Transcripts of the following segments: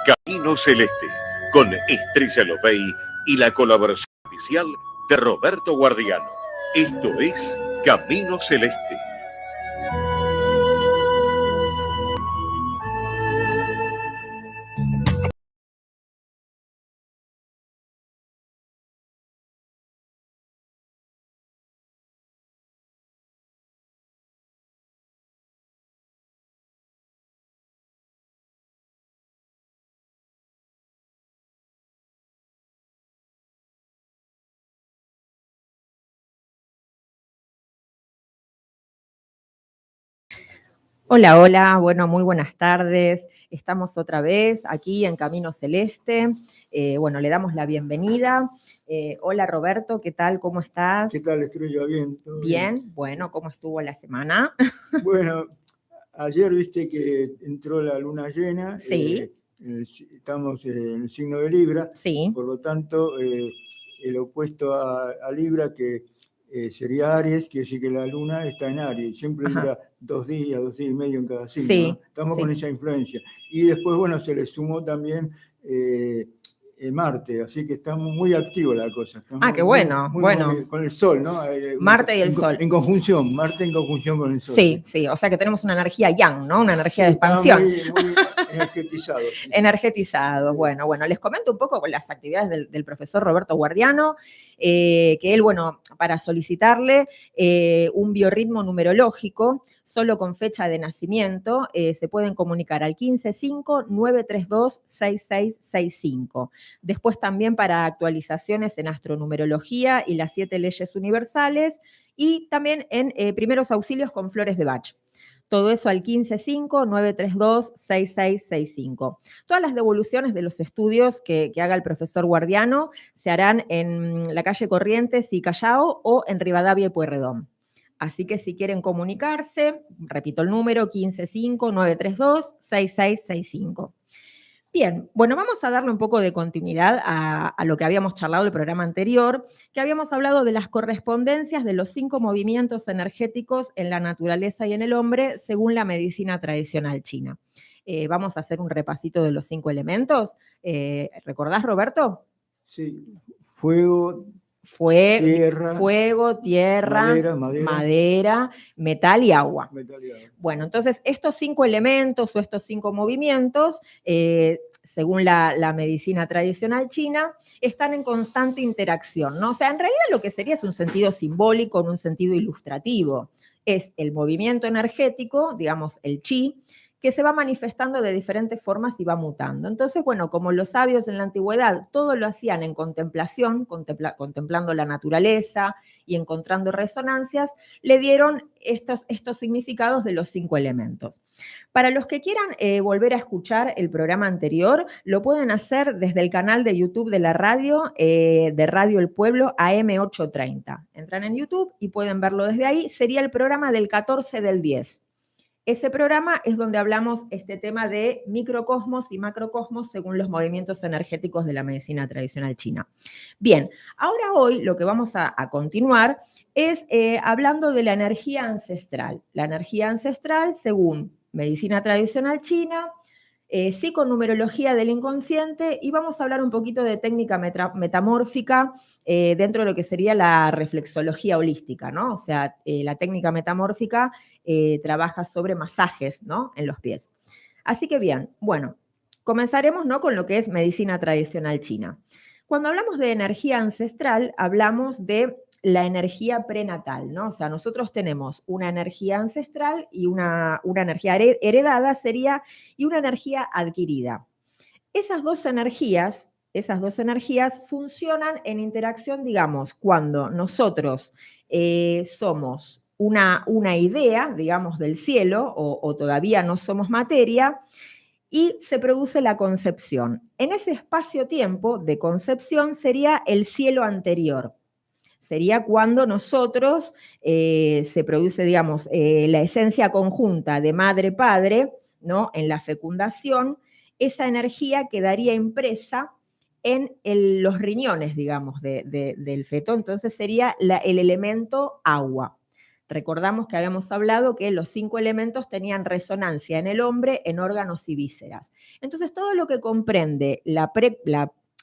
Camino Celeste, con Estrella Lopey y la colaboración oficial de Roberto Guardiano. Esto es Camino Celeste. Hola, hola, bueno, muy buenas tardes. Estamos otra vez aquí en Camino Celeste. Bueno, le damos la bienvenida. Hola Roberto, ¿qué tal? ¿Cómo estás? ¿Qué tal, Estrella? Bien, todo bien. Bien, bueno, ¿cómo estuvo la semana? Bueno, ayer viste que entró la luna llena. Sí. Estamos en el signo de Libra. Sí. Por lo tanto, el opuesto a Libra, que sería Aries, quiere decir que la luna está en Aries. Siempre dura 2 días y medio en cada signo. Sí, ¿no? Estamos sí. con esa influencia. Y después, bueno, se le sumó también Marte, así que estamos muy activos la cosa. Estamos Qué bueno, muy bueno. con el Sol, ¿no? Marte y el Sol. En conjunción, Marte en conjunción con el Sol. Sí, sí, o sea que tenemos una energía yang, ¿no? Una energía de Sí, expansión. muy energetizado. Sí. Energetizado. Bueno, les comento un poco con las actividades del profesor Roberto Guardiano, que él, bueno, para solicitarle un biorritmo numerológico, solo con fecha de nacimiento, se pueden comunicar al 155-932-6665. Después también para actualizaciones en astronumerología y las 7 leyes universales, y también en primeros auxilios con flores de Bach. Todo eso al 155-932-6665. Todas las devoluciones de los estudios que haga el profesor Guardiano se harán en la calle Corrientes y Callao o en Rivadavia y Pueyrredón. Así que si quieren comunicarse, repito el número, 155-932-6665. Bien, bueno, vamos a darle un poco de continuidad a lo que habíamos charlado el programa anterior, que habíamos hablado de las correspondencias de los 5 movimientos energéticos en la naturaleza y en el hombre según la medicina tradicional china. Vamos a hacer un repasito de los 5 elementos. ¿Recordás, Roberto? Sí, fuego, tierra, madera, metal y agua. Bueno, entonces estos 5 elementos o estos 5 movimientos, según la medicina tradicional china, están en constante interacción, ¿no? O sea, en realidad lo que sería es un sentido simbólico, en un sentido ilustrativo. Es el movimiento energético, digamos, el chi, que se va manifestando de diferentes formas y va mutando. Entonces, bueno, como los sabios en la antigüedad todo lo hacían en contemplación, contemplando la naturaleza y encontrando resonancias, le dieron estos significados de los 5 elementos. Para los que quieran volver a escuchar el programa anterior, lo pueden hacer desde el canal de YouTube de la radio, de Radio El Pueblo AM830. Entran en YouTube y pueden verlo desde ahí. Sería el programa del 14 del 10. Ese programa es donde hablamos este tema de microcosmos y macrocosmos según los movimientos energéticos de la medicina tradicional china. Bien, ahora hoy lo que vamos a continuar es hablando de la energía ancestral. La energía ancestral según medicina tradicional china, psiconumerología del inconsciente, y vamos a hablar un poquito de técnica metamórfica dentro de lo que sería la reflexología holística, ¿no? O sea, la técnica metamórfica trabaja sobre masajes, ¿no? En los pies. Así que bien, bueno, comenzaremos, ¿no? Con lo que es medicina tradicional china. Cuando hablamos de energía ancestral, hablamos de la energía prenatal, ¿no? O sea, nosotros tenemos una energía ancestral y una energía heredada sería, y una energía adquirida. Esas dos energías funcionan en interacción, digamos, cuando nosotros somos una idea, digamos, del cielo, o todavía no somos materia, y se produce la concepción. En ese espacio-tiempo de concepción sería el cielo anterior. Sería cuando nosotros se produce, digamos, la esencia conjunta de madre-padre, ¿no? En la fecundación, esa energía quedaría impresa en los riñones, digamos, del feto. Entonces sería el elemento agua. Recordamos que habíamos hablado que los 5 elementos tenían resonancia en el hombre, en órganos y vísceras. Entonces, todo lo que comprende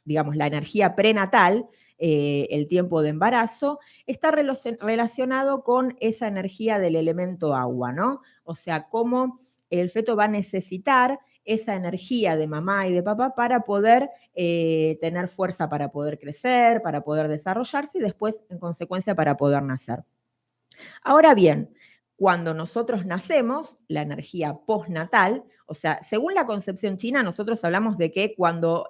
digamos, la energía prenatal, el tiempo de embarazo, está relacionado con esa energía del elemento agua, ¿no? O sea, cómo el feto va a necesitar esa energía de mamá y de papá para poder tener fuerza para poder crecer, para poder desarrollarse y después, en consecuencia, para poder nacer. Ahora bien, cuando nosotros nacemos, la energía postnatal, o sea, según la concepción china, nosotros hablamos de que cuando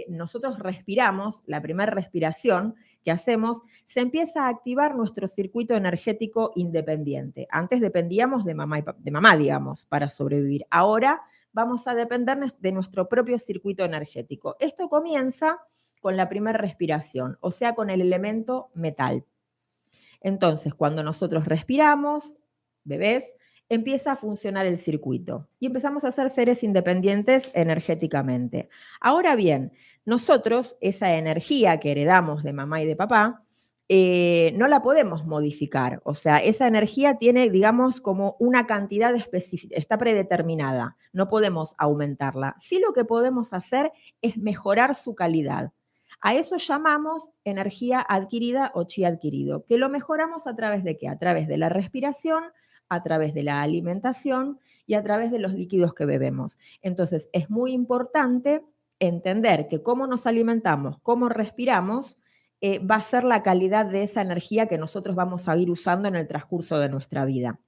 nosotros respiramos, la primera respiración que hacemos, se empieza a activar nuestro circuito energético independiente. Antes dependíamos de mamá, digamos, para sobrevivir. Ahora vamos a depender de nuestro propio circuito energético. Esto comienza con la primera respiración, o sea, con el elemento metal. Entonces, cuando nosotros respiramos, bebés, empieza a funcionar el circuito y empezamos a ser seres independientes energéticamente. Ahora bien, nosotros, esa energía que heredamos de mamá y de papá, no la podemos modificar. O sea, esa energía tiene, digamos, como una cantidad específica, está predeterminada, no podemos aumentarla. Sí, lo que podemos hacer es mejorar su calidad. A eso llamamos energía adquirida o chi adquirido, que lo mejoramos a través de ¿qué? A través de la respiración, a través de la alimentación y a través de los líquidos que bebemos. Entonces, es muy importante entender que cómo nos alimentamos, cómo respiramos, va a ser la calidad de esa energía que nosotros vamos a ir usando en el transcurso de nuestra vida.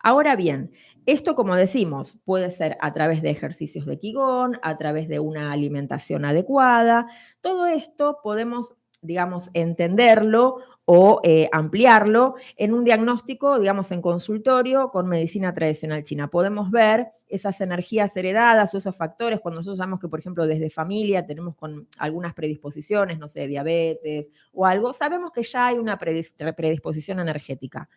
Ahora bien, esto, como decimos, puede ser a través de ejercicios de Qigong, a través de una alimentación adecuada. Todo esto podemos, digamos, entenderlo o ampliarlo en un diagnóstico, digamos, en consultorio con medicina tradicional china. Podemos ver esas energías heredadas o esos factores cuando nosotros sabemos que, por ejemplo, desde familia tenemos con algunas predisposiciones, no sé, diabetes o algo, sabemos que ya hay una predisposición energética.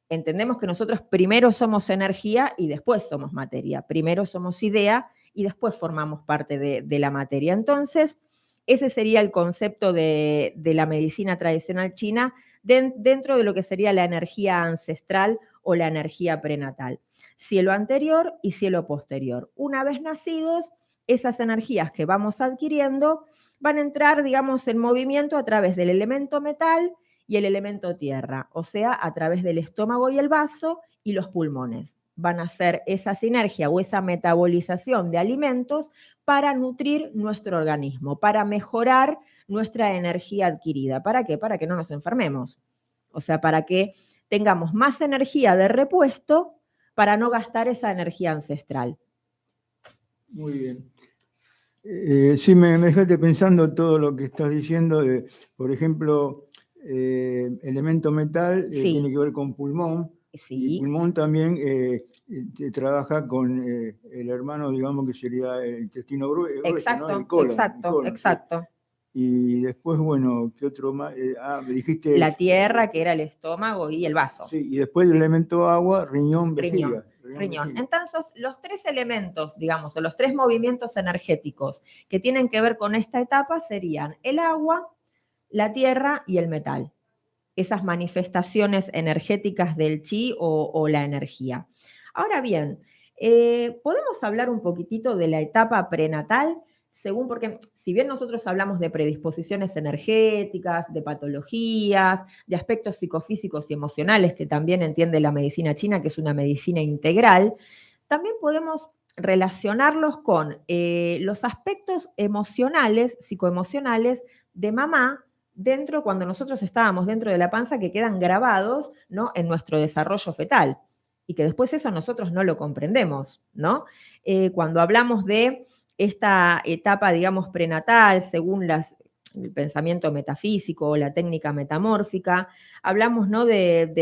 Entendemos que nosotros primero somos energía y después somos materia. Primero somos idea y después formamos parte de la materia. Entonces, ese sería el concepto de la medicina tradicional china dentro de lo que sería la energía ancestral o la energía prenatal. Cielo anterior y cielo posterior. Una vez nacidos, esas energías que vamos adquiriendo van a entrar, digamos, en movimiento a través del elemento metal y el elemento tierra, o sea, a través del estómago y el vaso y los pulmones. Van a hacer esa sinergia o esa metabolización de alimentos para nutrir nuestro organismo, para mejorar nuestra energía adquirida. ¿Para qué? Para que no nos enfermemos. O sea, para que tengamos más energía de repuesto para no gastar esa energía ancestral. Muy bien. Sí, me dejaste pensando todo lo que estás diciendo, por ejemplo, elemento metal Sí. tiene que ver con pulmón. Sí. Y pulmón también trabaja con el hermano, digamos, que sería el intestino grueso, Exacto, ¿no? El colon, exacto. ¿sí? Y después, bueno, ¿qué otro más? Me dijiste... La tierra, que era el estómago y el vaso. Sí, y después el elemento agua, riñón, vejiga. Riñón. Entonces, los 3 elementos, digamos, o los 3 movimientos energéticos que tienen que ver con esta etapa serían el agua, la tierra y el metal. Esas manifestaciones energéticas del chi o la energía. Ahora bien, ¿podemos hablar un poquitito de la etapa prenatal? Porque si bien nosotros hablamos de predisposiciones energéticas, de patologías, de aspectos psicofísicos y emocionales, que también entiende la medicina china, que es una medicina integral, también podemos relacionarlos con los aspectos emocionales, psicoemocionales de mamá, cuando nosotros estábamos dentro de la panza, que quedan grabados, ¿no?, en nuestro desarrollo fetal y que después eso nosotros no lo comprendemos, ¿no? Cuando hablamos de esta etapa, digamos, prenatal, según el pensamiento metafísico o la técnica metamórfica, hablamos, ¿no?, de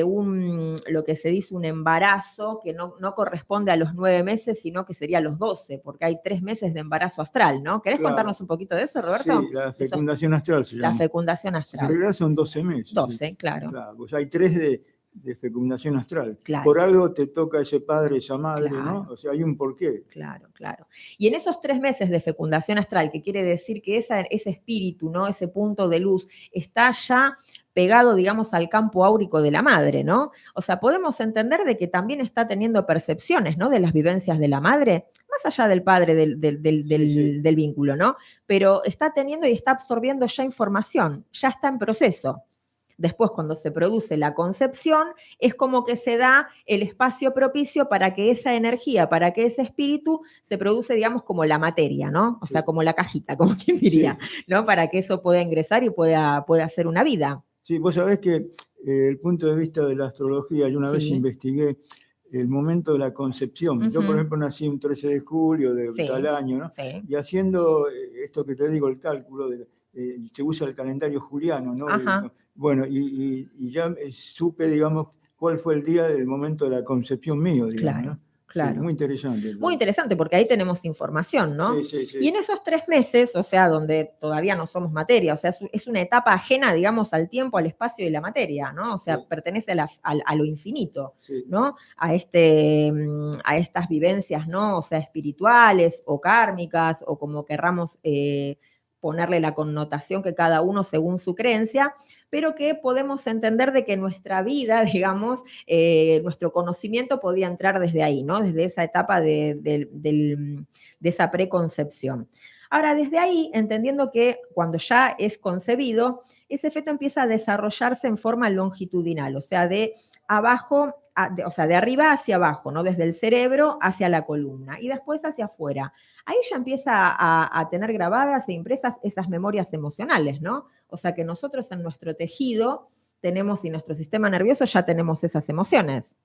lo que se dice un embarazo que no corresponde a los 9 meses, sino que sería a los 12, porque hay 3 meses de embarazo astral, ¿no? ¿Querés contarnos un poquito de eso, Roberto? Sí, la fecundación astral se llama. La fecundación astral. En realidad son 12 meses. 12, claro. Pues hay 3 de fecundación astral. Claro. Por algo te toca ese padre, esa madre, Claro. ¿no? O sea, hay un porqué. Claro, claro. Y en esos 3 meses de fecundación astral, que quiere decir que ese espíritu, ¿no? Ese punto de luz, está ya pegado, digamos, al campo áurico de la madre, ¿no? O sea, podemos entender de que también está teniendo percepciones, ¿no? De las vivencias de la madre, más allá del padre, del vínculo, ¿no? Pero está teniendo y está absorbiendo ya información, ya está en proceso. Después, cuando se produce la concepción, es como que se da el espacio propicio para que esa energía, para que ese espíritu se produce, digamos, como la materia, ¿no? O sea, como la cajita, como quien diría, ¿no? Para que eso pueda ingresar y pueda hacer una vida. Sí, vos sabés que el punto de vista de la astrología, yo una vez investigué el momento de la concepción. Yo, por ejemplo, nací un 13 de julio de tal año, ¿no? Sí. Y haciendo esto que te digo, el cálculo, se usa el calendario juliano, ¿no? Bueno, y ya supe, digamos, cuál fue el día del momento de la concepción mío, digamos, ¿no? Claro. Sí, muy interesante. Muy interesante, porque ahí tenemos información, ¿no? Sí. Y en esos 3 meses, o sea, donde todavía no somos materia, o sea, es una etapa ajena, digamos, al tiempo, al espacio y la materia, ¿no? O sea, pertenece a lo infinito, ¿no? A estas vivencias, ¿no? O sea, espirituales o kármicas, o como querramos ponerle la connotación que cada uno según su creencia, pero que podemos entender de que nuestra vida, digamos, nuestro conocimiento podía entrar desde ahí, ¿no? Desde esa etapa de esa preconcepción. Ahora, desde ahí, entendiendo que cuando ya es concebido, ese feto empieza a desarrollarse en forma longitudinal, o sea, de abajo, de arriba hacia abajo, ¿no? Desde el cerebro hacia la columna y después hacia afuera. Ahí ya empieza a tener grabadas e impresas esas memorias emocionales, ¿no? O sea que nosotros en nuestro tejido tenemos, y nuestro sistema nervioso ya tenemos esas emociones.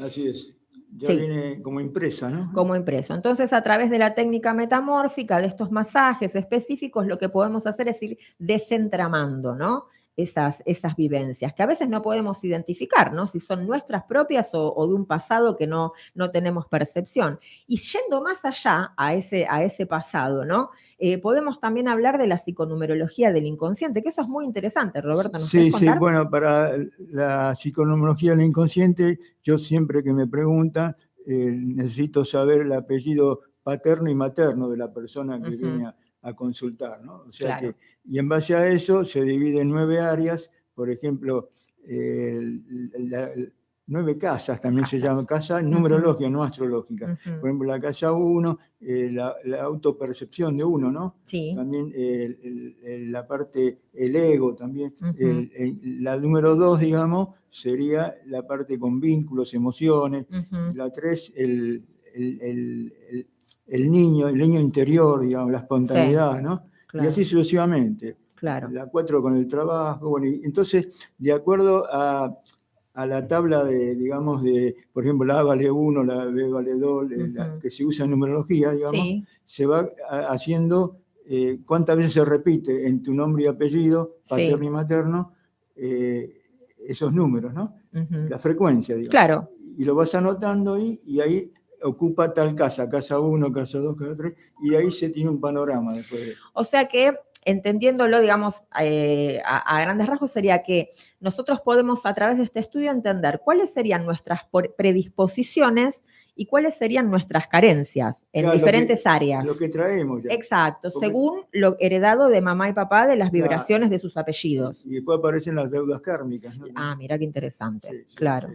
Así es. Ya viene como impresa, ¿no? Como impreso. Entonces, a través de la técnica metamórfica, de estos masajes específicos, lo que podemos hacer es ir desentramando, ¿no? Esas vivencias, que a veces no podemos identificar, ¿no? Si son nuestras propias o de un pasado que no tenemos percepción. Y yendo más allá a ese pasado, ¿no? Podemos también hablar de la psiconumerología del inconsciente, que eso es muy interesante, Roberto. ¿Nos querés contar? Sí, bueno, para la psiconumerología del inconsciente, yo siempre que me preguntan, necesito saber el apellido paterno y materno de la persona que viene a consultar, ¿no? O sea y en base a eso se divide en 9 áreas, por ejemplo, 9 casas también se llama, casa numerológica, no astrológica. Por ejemplo, la casa 1, la autopercepción de uno, ¿no? Sí. También la parte, el ego también. La número 2, digamos, sería la parte con vínculos, emociones. La 3, el niño interior, digamos, la espontaneidad, ¿no? Claro. Y así sucesivamente. Claro. La 4 con el trabajo. Bueno, y entonces, de acuerdo a la tabla digamos, por ejemplo, la A vale 1, la B vale 2, la que se usa en numerología, digamos, se va haciendo cuántas veces se repite en tu nombre y apellido, paterno y materno, esos números, ¿no? La frecuencia, digamos. Claro. Y lo vas anotando y ahí ocupa tal casa 1, casa 2, casa 3, y ahí se tiene un panorama después. O sea que, entendiéndolo, digamos, a grandes rasgos, sería que nosotros podemos a través de este estudio entender cuáles serían nuestras predisposiciones y cuáles serían nuestras carencias en diferentes áreas. Lo que traemos ya. Exacto, según lo heredado de mamá y papá de las vibraciones de sus apellidos. Y después aparecen las deudas kármicas, ¿no? Ah, mira qué interesante. Claro.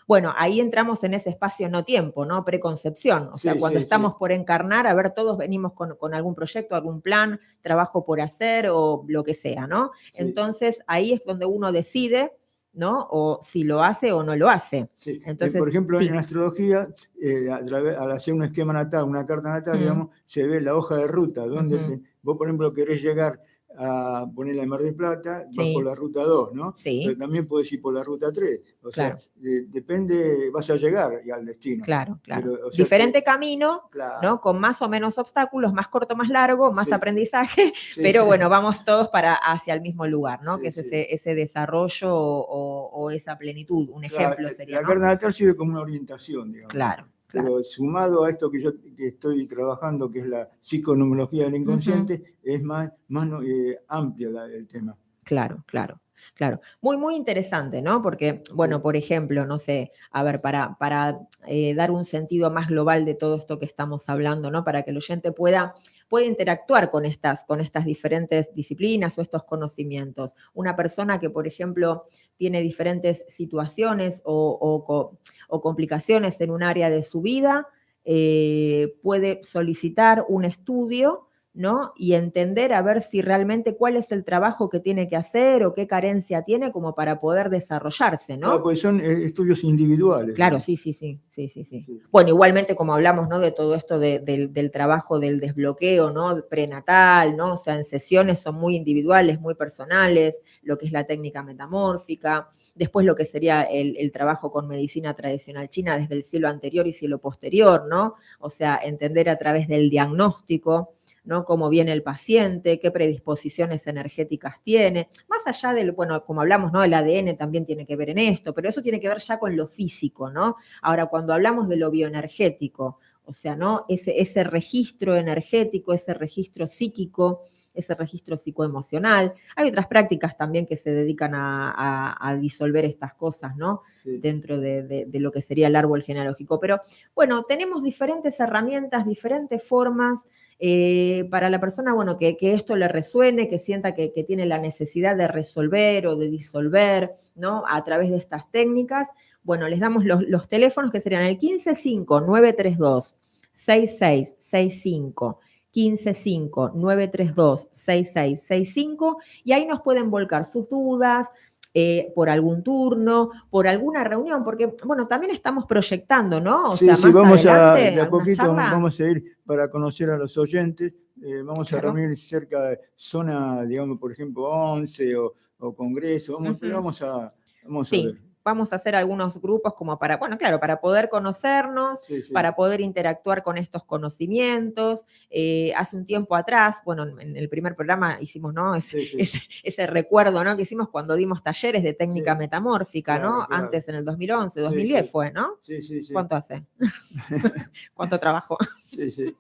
Bueno, ahí entramos en ese espacio no-tiempo, ¿no? Preconcepción. O sea, cuando estamos por encarnar, a ver, todos venimos con algún proyecto, algún plan, trabajo por hacer o lo que sea, ¿no? Entonces, ahí es donde uno decide, ¿no? O si lo hace o no lo hace. Sí. Entonces, por ejemplo, en astrología, al hacer un esquema natal, una carta natal, digamos, se ve la hoja de ruta, donde vos, por ejemplo, querés llegar a poner la Mar del Plata, vas por la ruta 2, ¿no? Sí. Pero también podés ir por la ruta 3. O sea, depende, vas a llegar al destino. Claro. Pero, diferente camino, ¿no? Con más o menos obstáculos, más corto, más largo, más aprendizaje, pero bueno, vamos todos hacia el mismo lugar, ¿no? Que es ese desarrollo o esa plenitud, un ejemplo sería, La ¿no? carta natal sirve como una orientación, digamos. Claro. Pero sumado a esto que estoy trabajando, que es la psiconumerología del inconsciente, es más amplia el tema. Claro. Claro, muy, muy interesante, ¿no? Porque, bueno, por ejemplo, no sé, a ver, para dar un sentido más global de todo esto que estamos hablando, ¿no? Para que el oyente pueda interactuar con estas diferentes disciplinas o estos conocimientos. Una persona que, por ejemplo, tiene diferentes situaciones o complicaciones en un área de su vida, puede solicitar un estudio, ¿no? Y entender a ver si realmente cuál es el trabajo que tiene que hacer o qué carencia tiene como para poder desarrollarse, ¿no? Claro, pues son estudios individuales. Claro, sí. Bueno, igualmente como hablamos, ¿no? De todo esto del trabajo del desbloqueo, ¿no? Prenatal, ¿no? O sea, en sesiones son muy individuales, muy personales, lo que es la técnica metamórfica, después lo que sería el trabajo con medicina tradicional china desde el siglo anterior y siglo posterior, ¿no? O sea, entender a través del diagnóstico, ¿no? Cómo viene el paciente, qué predisposiciones energéticas tiene, más allá del, bueno, como hablamos, ¿no? El ADN también tiene que ver en esto, pero eso tiene que ver ya con lo físico, ¿no? Ahora, cuando hablamos de lo bioenergético, o sea, ¿no? Ese registro energético, ese registro psíquico, ese registro psicoemocional. Hay otras prácticas también que se dedican a disolver estas cosas, ¿no? Sí. Dentro de lo que sería el árbol genealógico. Pero bueno, tenemos diferentes herramientas, diferentes formas para la persona, bueno, que esto le resuene, que sienta que tiene la necesidad de resolver o de disolver, ¿no? A través de estas técnicas. Bueno, les damos los teléfonos que serían el 155-932-6665, 155-932-6665, y ahí nos pueden volcar sus dudas, por algún turno, por alguna reunión, porque, bueno, también estamos proyectando, ¿no? O sea, sí, más vamos adelante, de a poquito charlas. vamos a ir para conocer a los oyentes, vamos a reunir cerca de zona, digamos, por ejemplo, 11 o Congreso, pero vamos a ver. Vamos a hacer algunos grupos como para, bueno, claro, para poder conocernos, para poder interactuar con estos conocimientos. Hace un tiempo atrás, bueno, en el primer programa hicimos, ¿no? Ese recuerdo, ¿no? Que hicimos cuando dimos talleres de técnica metamórfica, claro, ¿no? Claro. Antes en el 2011, 2010 fue, ¿no? Sí. ¿Cuánto hace? ¿Cuánto trabajo? Sí.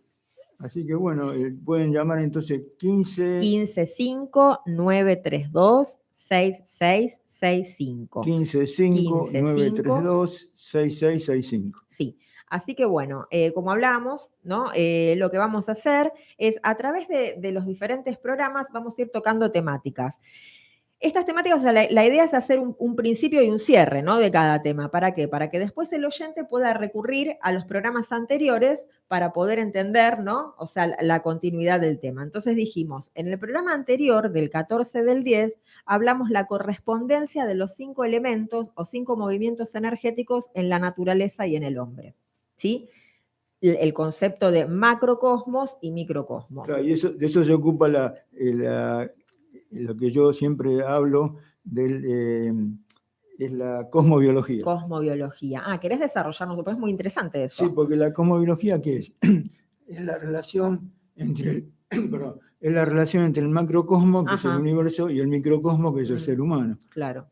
Así que bueno, pueden llamar entonces 155-932-6665. 155-932-6665. Sí, así que bueno, como hablamos, ¿no? Lo que vamos a hacer es a través de los diferentes programas vamos a ir tocando temáticas. Estas temáticas, o sea, la idea es hacer un principio y un cierre, ¿no? De cada tema. ¿Para qué? Para que después el oyente pueda recurrir a los programas anteriores para poder entender, ¿no? O sea, la continuidad del tema. Entonces dijimos, en el programa anterior, del 14 del 10, hablamos la correspondencia de los 5 elementos o 5 movimientos energéticos en la naturaleza y en el hombre, ¿sí? El concepto de macrocosmos y microcosmos. Claro, y de eso se ocupa lo que yo siempre hablo es la cosmobiología. Cosmobiología. ¿Querés desarrollarnos? Porque es muy interesante eso. Sí, porque la cosmobiología, ¿qué es? Es la relación entre el macrocosmo, que es el universo, y el microcosmo, que es el ser humano. Claro.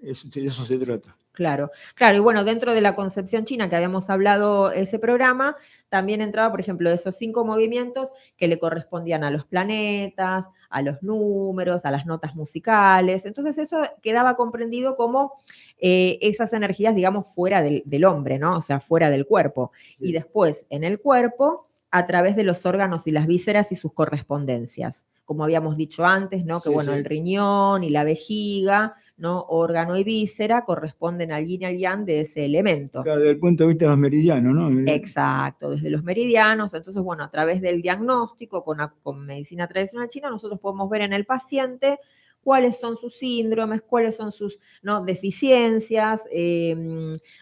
De eso se trata. Claro, y bueno, dentro de la concepción china que habíamos hablado ese programa, también entraba, por ejemplo, esos 5 movimientos que le correspondían a los planetas, a los números, a las notas musicales. Entonces eso quedaba comprendido como esas energías, digamos, fuera del hombre, ¿no? O sea, fuera del cuerpo. Sí. Y después, en el cuerpo, a través de los órganos y las vísceras y sus correspondencias. Como habíamos dicho antes, ¿no? Que bueno, el riñón y la vejiga, ¿no? Órgano y víscera corresponden al yin y al yang de ese elemento. Claro, desde el punto de vista de los meridianos, ¿no? Exacto, desde los meridianos. Entonces, bueno, a través del diagnóstico con medicina tradicional china, nosotros podemos ver en el paciente cuáles son sus síndromes, cuáles son sus, ¿no? Deficiencias,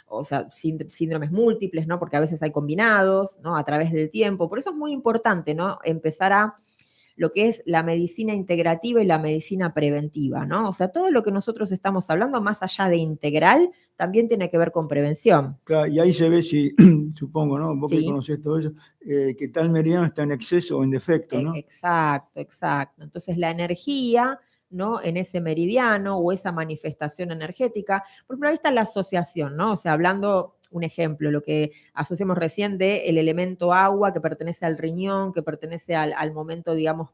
o sea, síndromes múltiples, ¿no? Porque a veces hay combinados, ¿no? A través del tiempo. Por eso es muy importante, ¿no? Empezar a lo que es la medicina integrativa y la medicina preventiva, ¿no? O sea, todo lo que nosotros estamos hablando, más allá de integral, también tiene que ver con prevención. Claro, y ahí se ve si, supongo, ¿no? Vos que conocés todo eso, que tal meridiano está en exceso o en defecto, ¿no? Exacto. Entonces, la energía, ¿no? En ese meridiano o esa manifestación energética, por ejemplo, ahí está la asociación, ¿no? O sea, hablando un ejemplo, lo que asociamos recién del elemento agua que pertenece al riñón, que pertenece al momento, digamos,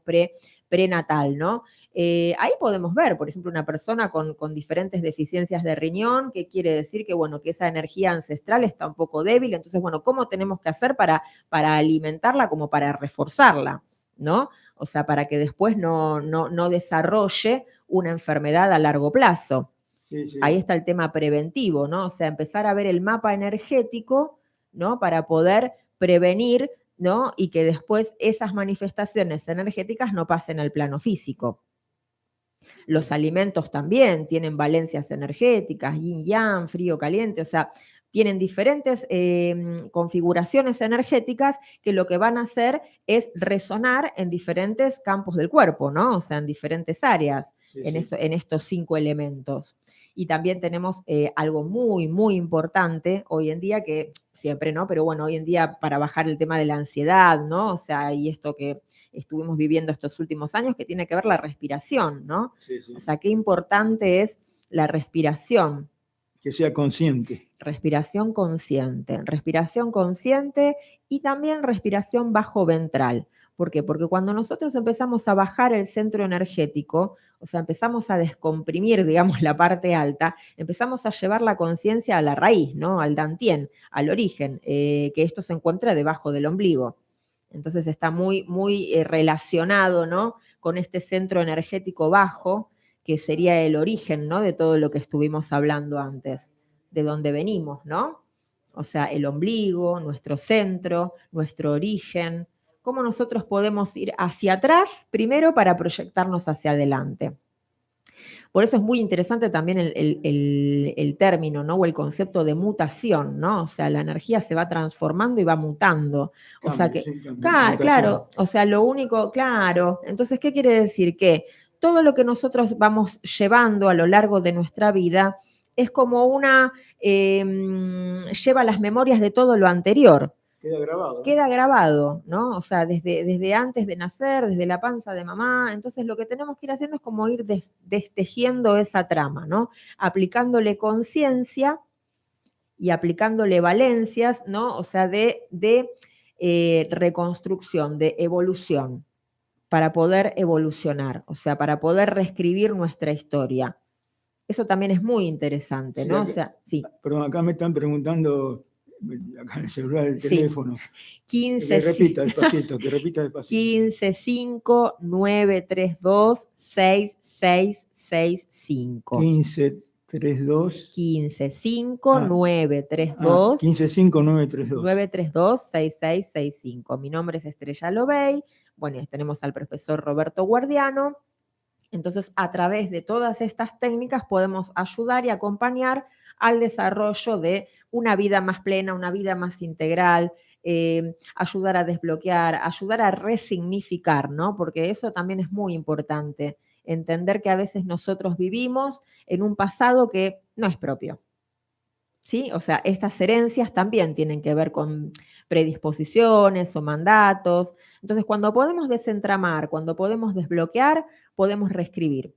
prenatal, ¿no? Ahí podemos ver, por ejemplo, una persona con diferentes deficiencias de riñón, que quiere decir que, bueno, que esa energía ancestral está un poco débil, entonces, bueno, ¿cómo tenemos que hacer para alimentarla como para reforzarla, ¿no? O sea, para que después no desarrolle una enfermedad a largo plazo. Sí, sí. Ahí está el tema preventivo, ¿no? O sea, empezar a ver el mapa energético, ¿no? Para poder prevenir, ¿no? Y que después esas manifestaciones energéticas no pasen al plano físico. Los alimentos también tienen valencias energéticas, yin yang, frío, caliente, o sea, tienen diferentes configuraciones energéticas que lo que van a hacer es resonar en diferentes campos del cuerpo, ¿no? O sea, en diferentes áreas, sí, en estos 5 elementos. Y también tenemos algo muy, muy importante hoy en día, que siempre, ¿no? Pero bueno, hoy en día para bajar el tema de la ansiedad, ¿no? O sea, y esto que estuvimos viviendo estos últimos años, que tiene que ver la respiración, ¿no? Sí, sí. O sea, qué importante es la respiración. Que sea consciente. Respiración consciente y también respiración bajo ventral. ¿Por qué? Porque cuando nosotros empezamos a bajar el centro energético, o sea, empezamos a descomprimir, digamos, la parte alta, empezamos a llevar la conciencia a la raíz, ¿no? Al dantien, al origen, que esto se encuentra debajo del ombligo. Entonces está muy, muy relacionado, ¿no? Con este centro energético bajo, que sería el origen, ¿no? De todo lo que estuvimos hablando antes, de dónde venimos, ¿no? O sea, el ombligo, nuestro centro, nuestro origen, cómo nosotros podemos ir hacia atrás primero para proyectarnos hacia adelante. Por eso es muy interesante también el término, ¿no? O el concepto de mutación, ¿no? O sea, la energía se va transformando y va mutando. O sea que, claro, o sea, lo único, claro. Entonces, ¿qué quiere decir? Que todo lo que nosotros vamos llevando a lo largo de nuestra vida es como lleva las memorias de todo lo anterior. Queda grabado. Queda grabado, ¿no? O sea, desde antes de nacer, desde la panza de mamá. Entonces, lo que tenemos que ir haciendo es como ir destejiendo esa trama, ¿no? Aplicándole conciencia y aplicándole valencias, ¿no? O sea, de reconstrucción, de evolución, para poder evolucionar, o sea, para poder reescribir nuestra historia. Eso también es muy interesante, ¿no? Sí, acá, o sea, sí. Perdón, acá me están preguntando, acá en el celular, el teléfono. 15, que repita despacito. 15 5 9 3 2 6 6 6 5. 15 3 2 15 5 9 3 2 15 5 9 3 2 9 3 2 6 6 6 5. Mi nombre es Estrella Lobey. Bueno, tenemos al profesor Roberto Guardiano. Entonces, a través de todas estas técnicas podemos ayudar y acompañar al desarrollo de una vida más plena, una vida más integral, ayudar a desbloquear, ayudar a resignificar, ¿no? Porque eso también es muy importante, entender que a veces nosotros vivimos en un pasado que no es propio. ¿Sí? O sea, estas herencias también tienen que ver con predisposiciones o mandatos. Entonces, cuando podemos desentramar, cuando podemos desbloquear, podemos reescribir,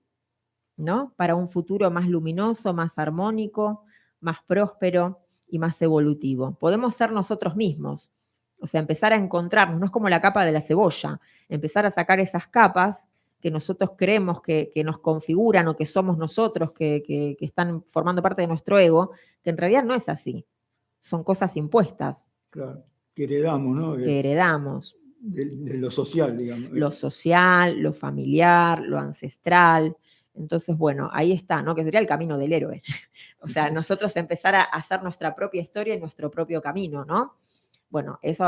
¿no? Para un futuro más luminoso, más armónico, más próspero y más evolutivo. Podemos ser nosotros mismos, o sea, empezar a encontrarnos, no es como la capa de la cebolla, empezar a sacar esas capas que nosotros creemos que nos configuran o que somos nosotros, que están formando parte de nuestro ego, que en realidad no es así. Son cosas impuestas. Claro, que heredamos, ¿no? Que heredamos. De lo social, digamos. Lo social, lo familiar, lo ancestral. Entonces, bueno, ahí está, ¿no? Que sería el camino del héroe. O sea, nosotros empezar a hacer nuestra propia historia y nuestro propio camino, ¿no? Bueno, eso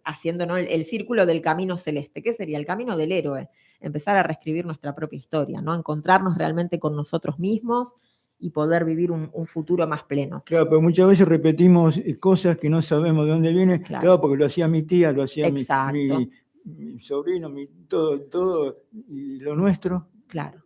haciendo, ¿no? el círculo del camino celeste. ¿Qué sería? El camino del héroe. Empezar a reescribir nuestra propia historia, ¿no? Encontrarnos realmente con nosotros mismos y poder vivir un futuro más pleno. Claro, pero muchas veces repetimos cosas que no sabemos de dónde vienen. Claro, porque lo hacía mi tía, lo hacía mi sobrino, todo, y lo nuestro. Claro.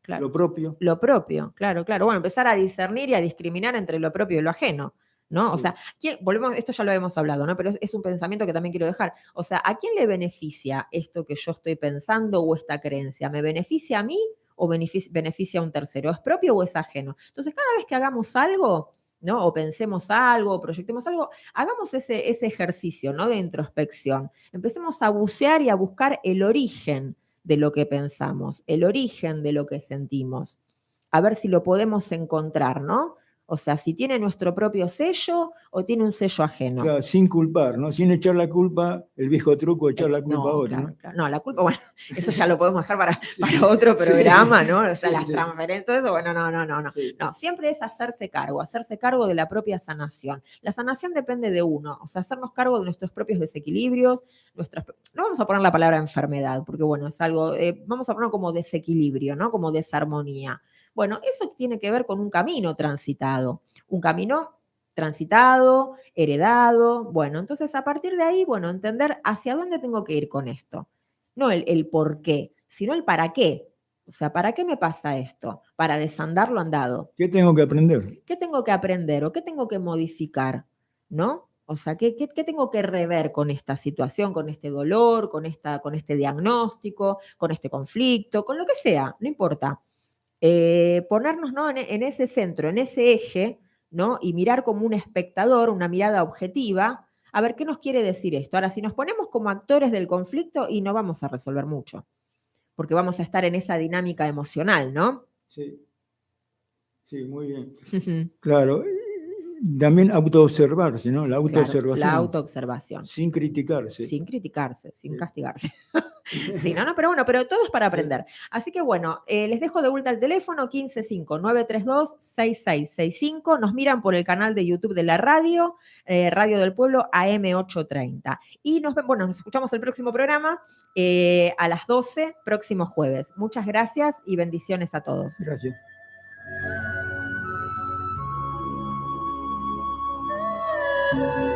Lo propio. Lo propio, claro. Bueno, empezar a discernir y a discriminar entre lo propio y lo ajeno, ¿no? Sí. O sea, volvemos, esto ya lo hemos hablado, ¿no? Pero es un pensamiento que también quiero dejar. O sea, ¿a quién le beneficia esto que yo estoy pensando o esta creencia? ¿Me beneficia a mí o beneficia a un tercero? ¿Es propio o es ajeno? Entonces, cada vez que hagamos algo, ¿no? O pensemos algo, o proyectemos algo, hagamos ese ejercicio, ¿no? De introspección. Empecemos a bucear y a buscar el origen de lo que pensamos, el origen de lo que sentimos, a ver si lo podemos encontrar, ¿no? O sea, si tiene nuestro propio sello o tiene un sello ajeno. Claro, sin culpar, ¿no? Sin echar la culpa, el viejo truco de echar la culpa a otro. Claro, ¿no? Claro. No, la culpa, bueno, eso ya lo podemos dejar para otro programa, ¿no? O sea, las transferencias, todo eso, bueno, no. Sí. No, siempre es hacerse cargo de la propia sanación. La sanación depende de uno, o sea, hacernos cargo de nuestros propios desequilibrios, no vamos a poner la palabra enfermedad, porque bueno, es algo, vamos a ponerlo como desequilibrio, ¿no? Como desarmonía. Bueno, eso tiene que ver con un camino transitado, heredado, bueno, entonces a partir de ahí, bueno, entender hacia dónde tengo que ir con esto. No el por qué, sino el para qué. O sea, ¿para qué me pasa esto? Para desandar lo andado. ¿Qué tengo que aprender? ¿Qué tengo que aprender o qué tengo que modificar? ¿No? O sea, ¿qué tengo que rever con esta situación, con este dolor, con este diagnóstico, con este conflicto, con lo que sea, no importa. Ponernos, ¿no? en ese centro, en ese eje, ¿no? Y mirar como un espectador, una mirada objetiva, a ver qué nos quiere decir esto. Ahora, si nos ponemos como actores del conflicto, y no vamos a resolver mucho, porque vamos a estar en esa dinámica emocional, ¿no? Sí, muy bien. Claro, también autoobservarse, ¿no? La autoobservación. Claro, la autoobservación. Sin criticarse. Sin castigarse. Sí, pero todo es para aprender. Así que bueno, les dejo de vuelta el teléfono 155-932-6665. Nos miran por el canal de YouTube de la radio, Radio del Pueblo AM830. Y nos escuchamos el próximo programa a las 12, próximo jueves. Muchas gracias y bendiciones a todos. Gracias. Thank you.